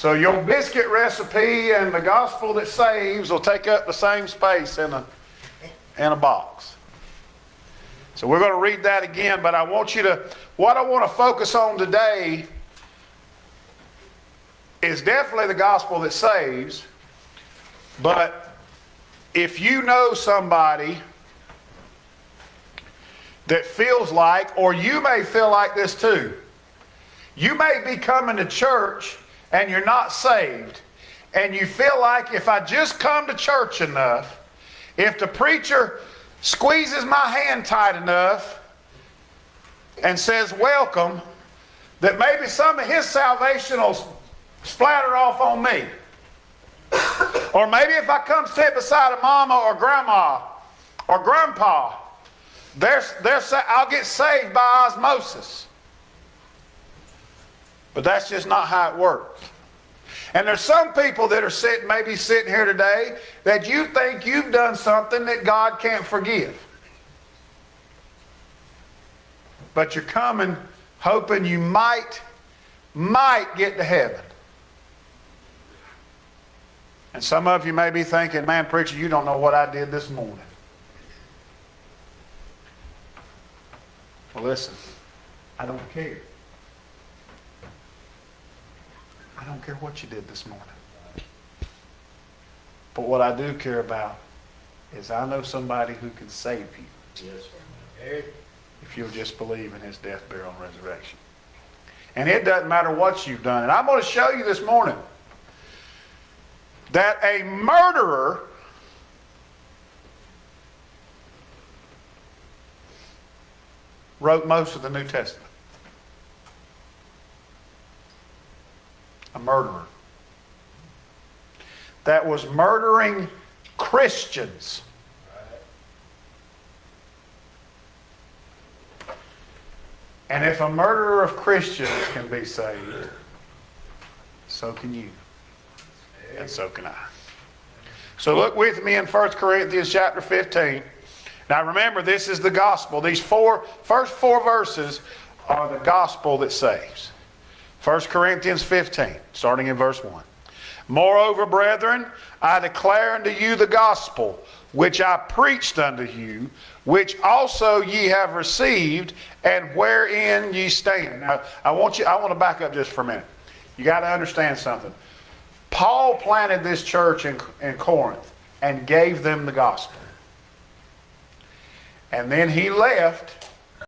So your biscuit recipe and the gospel that saves will take up the same space in a box. So we're going to read that again, but what I want to focus on today is definitely the gospel that saves. But if you know somebody that feels like, or you may feel like this too, you may be coming to church and you're not saved, and you feel like if I just come to church enough, if the preacher squeezes my hand tight enough and says welcome, that maybe some of his salvation will splatter off on me. Or maybe if I come sit beside a mama or grandma or grandpa, I'll get saved by osmosis. But that's just not how it works. And there's some people that are maybe sitting here today that you think you've done something that God can't forgive. But you're coming hoping you might get to heaven. And some of you may be thinking, man, preacher, you don't know what I did this morning. Well, listen, I don't care. I don't care what you did this morning. But what I do care about is I know somebody who can save you. Yes, sir. If you'll just believe in his death, burial, and resurrection. And it doesn't matter what you've done. And I'm going to show you this morning that a murderer wrote most of the New Testament. A murderer that was murdering Christians. And if a murderer of Christians can be saved, so can you. And so can I. So look with me in 1 Corinthians chapter 15. Now remember, this is the gospel. These first four verses are the gospel that saves. 1 Corinthians 15, starting in verse 1. Moreover, brethren, I declare unto you the gospel, which I preached unto you, which also ye have received, and wherein ye stand. Now, I want to back up just for a minute. You got to understand something. Paul planted this church in Corinth and gave them the gospel. And then he left